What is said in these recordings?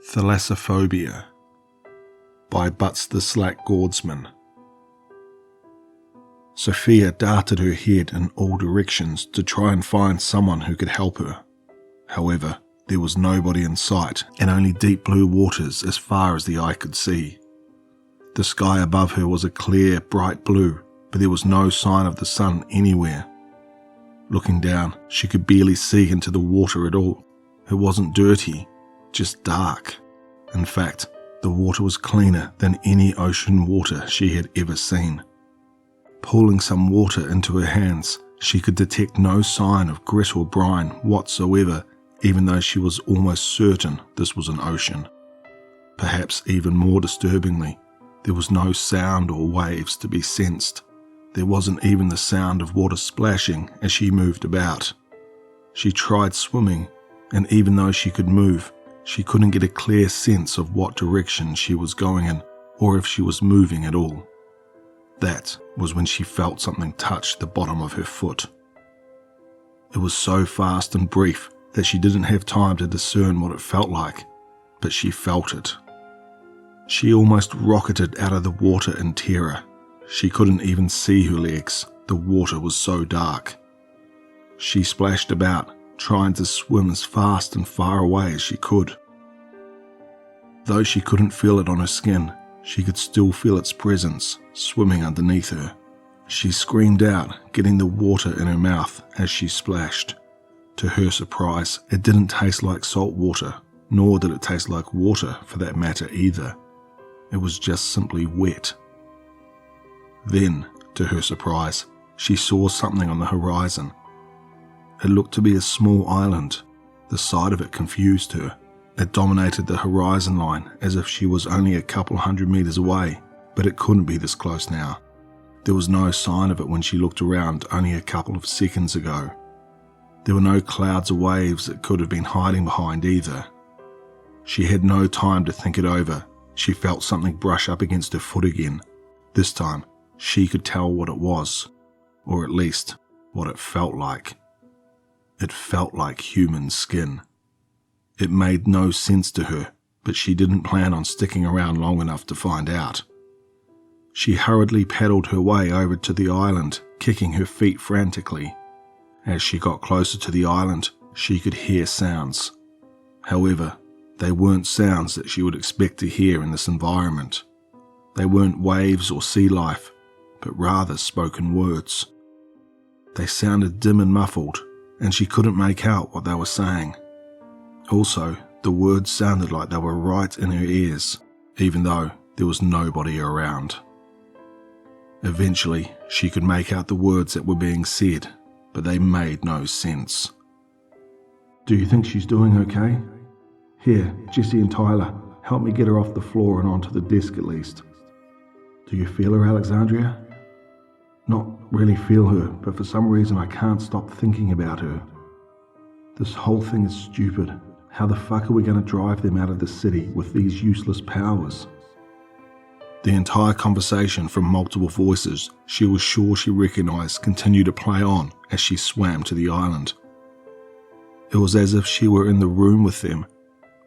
Thalassophobia by ButstheSlackGordsman. Sophia darted her head in all directions to try and find someone who could help her. However, there was nobody in sight and only deep blue waters as far as the eye could see. The sky above her was a clear, bright blue, but there was no sign of the sun anywhere. Looking down, she could barely see into the water at all. It wasn't dirty, just dark. In fact, the water was cleaner than any ocean water she had ever seen. Pulling some water into her hands, she could detect no sign of grit or brine whatsoever, even though she was almost certain this was an ocean. Perhaps even more disturbingly, there was no sound or waves to be sensed. There wasn't even the sound of water splashing as she moved about. She tried swimming, and even though she could move, she couldn't get a clear sense of what direction she was going in, or if she was moving at all. That was when she felt something touch the bottom of her foot. It was so fast and brief that she didn't have time to discern what it felt like, but she felt it. She almost rocketed out of the water in terror. She couldn't even see her legs, the water was so dark. She splashed about, trying to swim as fast and far away as she could. Though she couldn't feel it on her skin, she could still feel its presence swimming underneath her. She screamed out, getting the water in her mouth as she splashed. To her surprise, it didn't taste like salt water, nor did it taste like water for that matter either. It was just simply wet. Then, to her surprise, she saw something on the horizon. It looked to be a small island. The sight of it confused her. It dominated the horizon line as if she was only a couple hundred meters away, but it couldn't be this close now. There was no sign of it when she looked around only a couple of seconds ago. There were no clouds or waves it could have been hiding behind either. She had no time to think it over. She felt something brush up against her foot again. This time, she could tell what it was, or at least what it felt like. It felt like human skin. It made no sense to her, but she didn't plan on sticking around long enough to find out. She hurriedly paddled her way over to the island, kicking her feet frantically. As she got closer to the island, she could hear sounds. However, they weren't sounds that she would expect to hear in this environment. They weren't waves or sea life, but rather spoken words. They sounded dim and muffled, and she couldn't make out what they were saying. Also, the words sounded like they were right in her ears, even though there was nobody around. Eventually, she could make out the words that were being said, but they made no sense. "Do you think she's doing okay? Here, Jesse and Tyler, help me get her off the floor and onto the desk at least. Do you feel her, Alexandria?" "Not really feel her, but for some reason I can't stop thinking about her. This whole thing is stupid. How the fuck are we going to drive them out of the city with these useless powers?" The entire conversation from multiple voices she was sure she recognized continued to play on as she swam to the island. It was as if she were in the room with them,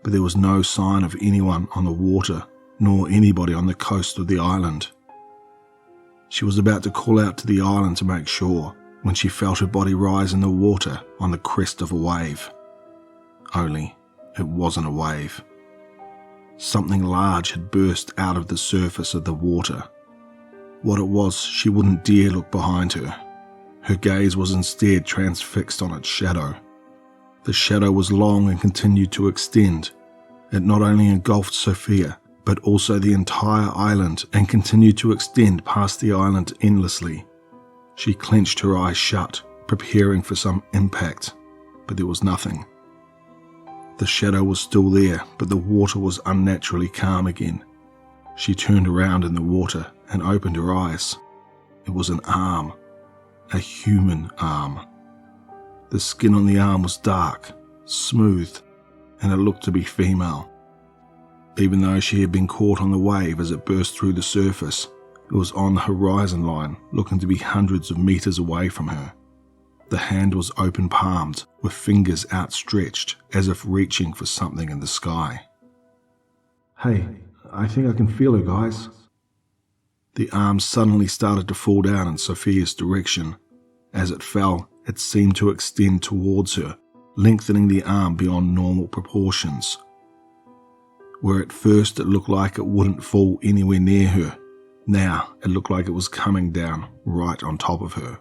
but there was no sign of anyone on the water, nor anybody on the coast of the island. She was about to call out to the island to make sure, when she felt her body rise in the water on the crest of a wave. Only, it wasn't a wave. Something large had burst out of the surface of the water. What it was, she wouldn't dare look behind her. Her gaze was instead transfixed on its shadow. The shadow was long and continued to extend. It not only engulfed Sophia, but also the entire island, and continued to extend past the island endlessly. She clenched her eyes shut, preparing for some impact, but there was nothing. The shadow was still there, but the water was unnaturally calm again. She turned around in the water and opened her eyes. It was an arm, a human arm. The skin on the arm was dark, smooth, and it looked to be female. Even though she had been caught on the wave as it burst through the surface, it was on the horizon line, looking to be hundreds of meters away from her. The hand was open-palmed, with fingers outstretched, as if reaching for something in the sky. Hey, I think I can feel her, guys. The arm suddenly started to fall down in Sophia's direction. As it fell, it seemed to extend towards her, lengthening the arm beyond normal proportions. Where at first it looked like it wouldn't fall anywhere near her, now it looked like it was coming down right on top of her.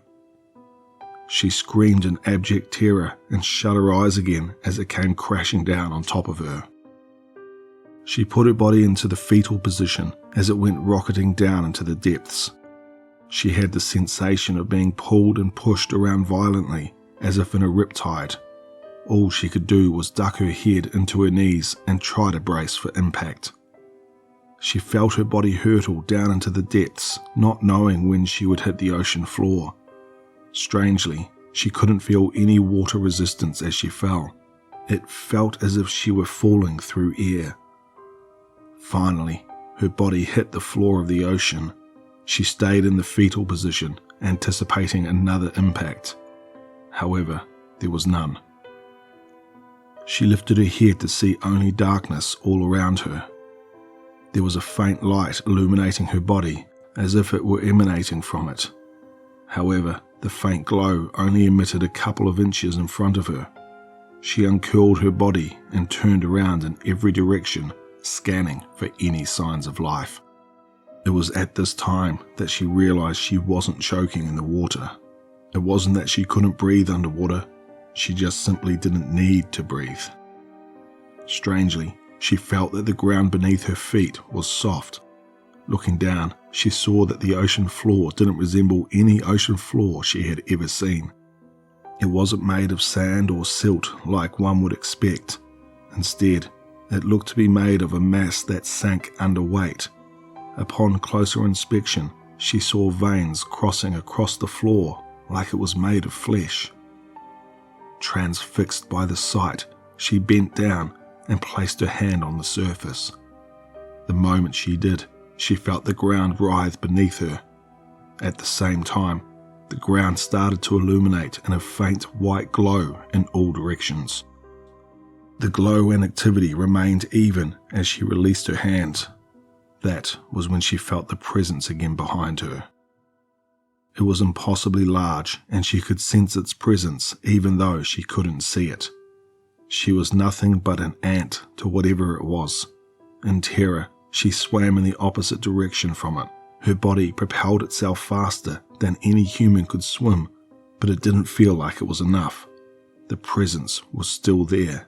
She screamed in abject terror and shut her eyes again as it came crashing down on top of her. She put her body into the fetal position as it went rocketing down into the depths. She had the sensation of being pulled and pushed around violently, as if in a riptide. All she could do was duck her head into her knees and try to brace for impact. She felt her body hurtle down into the depths, not knowing when she would hit the ocean floor. Strangely, she couldn't feel any water resistance as she fell. It felt as if she were falling through air. Finally, her body hit the floor of the ocean. She stayed in the fetal position, anticipating another impact. However, there was none. She lifted her head to see only darkness all around her. There was a faint light illuminating her body, as if it were emanating from it. However, the faint glow only emitted a couple of inches in front of her. She uncurled her body and turned around in every direction, scanning for any signs of life. It was at this time that she realized she wasn't choking in the water. It wasn't that she couldn't breathe underwater, she just simply didn't need to breathe. Strangely, she felt that the ground beneath her feet was soft. Looking down, she saw that the ocean floor didn't resemble any ocean floor she had ever seen. It wasn't made of sand or silt like one would expect. Instead, it looked to be made of a mass that sank under weight. Upon closer inspection, she saw veins crossing across the floor like it was made of flesh. Transfixed by the sight, she bent down and placed her hand on the surface. The moment she did, she felt the ground writhe beneath her. At the same time, the ground started to illuminate in a faint white glow in all directions. The glow and activity remained even as she released her hands. That was when she felt the presence again behind her. It was impossibly large, and she could sense its presence even though she couldn't see it. She was nothing but an ant to whatever it was. In terror, she swam in the opposite direction from it. Her body propelled itself faster than any human could swim, but it didn't feel like it was enough. The presence was still there.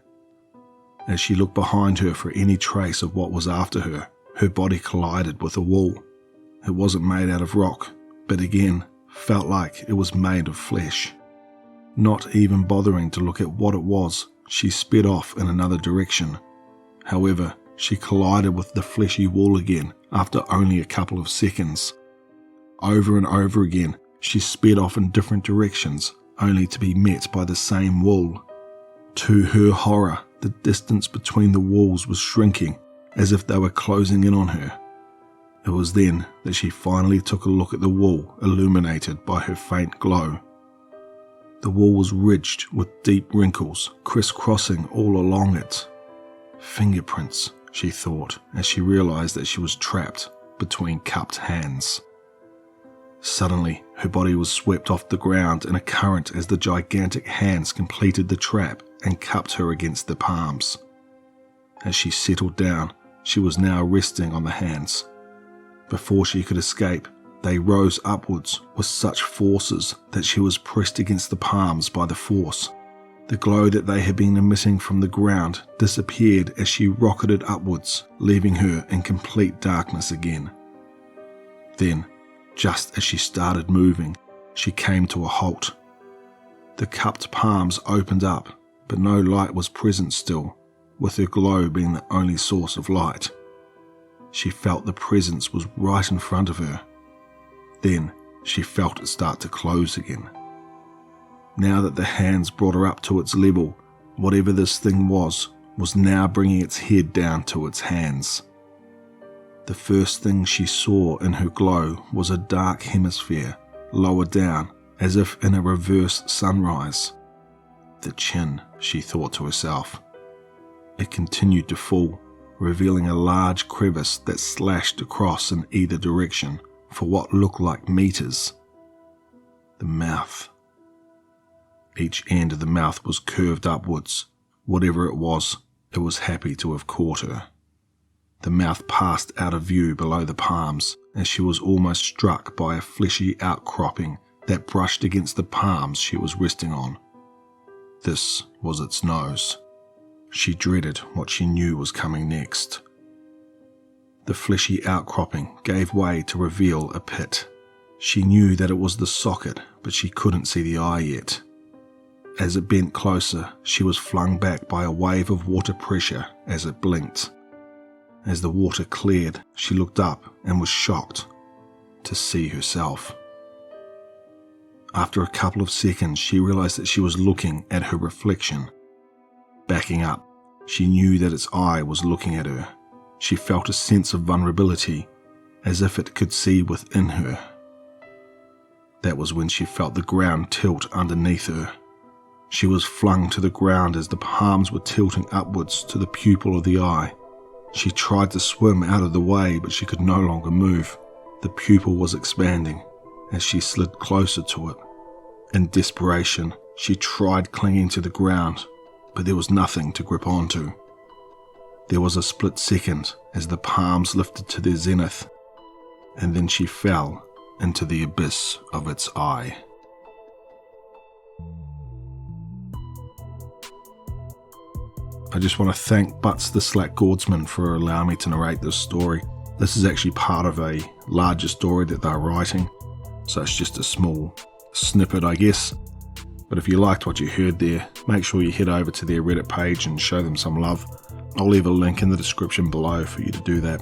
As she looked behind her for any trace of what was after her, her body collided with a wall. It wasn't made out of rock, but again, felt like it was made of flesh. Not even bothering to look at what it was, she sped off in another direction. However, she collided with the fleshy wall again after only a couple of seconds. Over and over again, she sped off in different directions, only to be met by the same wall. To her horror, the distance between the walls was shrinking, as if they were closing in on her. It was then that she finally took a look at the wall illuminated by her faint glow. The wall was ridged with deep wrinkles crisscrossing all along it. Fingerprints, she thought, as she realized that she was trapped between cupped hands. Suddenly, her body was swept off the ground in a current as the gigantic hands completed the trap and cupped her against the palms. As she settled down, she was now resting on the hands. Before she could escape, they rose upwards with such forces that she was pressed against the palms by the force. The glow that they had been emitting from the ground disappeared as she rocketed upwards, leaving her in complete darkness again. Then, just as she started moving, she came to a halt. The cupped palms opened up, but no light was present still, with her glow being the only source of light. She felt the presence was right in front of her. Then she felt it start to close again. Now that the hands brought her up to its level, whatever this thing was now bringing its head down to its hands. The first thing she saw in her glow was a dark hemisphere, lower down, as if in a reverse sunrise. The chin, she thought to herself. It continued to fall, revealing a large crevice that slashed across in either direction for what looked like meters. The mouth. Each end of the mouth was curved upwards. Whatever it was happy to have caught her. The mouth passed out of view below the palms as she was almost struck by a fleshy outcropping that brushed against the palms she was resting on. This was its nose. She dreaded what she knew was coming next. The fleshy outcropping gave way to reveal a pit. She knew that it was the socket, but she couldn't see the eye yet. As it bent closer, she was flung back by a wave of water pressure as it blinked. As the water cleared, she looked up and was shocked to see herself. After a couple of seconds, she realized that she was looking at her reflection. Backing up, she knew that its eye was looking at her. She felt a sense of vulnerability, as if it could see within her. That was when she felt the ground tilt underneath her. She was flung to the ground as the palms were tilting upwards to the pupil of the eye. She tried to swim out of the way, but she could no longer move. The pupil was expanding as she slid closer to it. In desperation, she tried clinging to the ground, but there was nothing to grip onto. There was a split second as the palms lifted to their zenith, and then she fell into the abyss of its eye. I just want to thank ButstheSlackGordsman for allowing me to narrate this story. This is actually part of a larger story that they're writing, so it's just a small snippet, I guess. But if you liked what you heard there, make sure you head over to their Reddit page and show them some love. I'll leave a link in the description below for you to do that.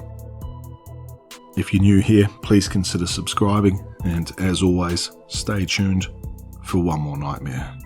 If you're new here, please consider subscribing, and as always, stay tuned for one more nightmare.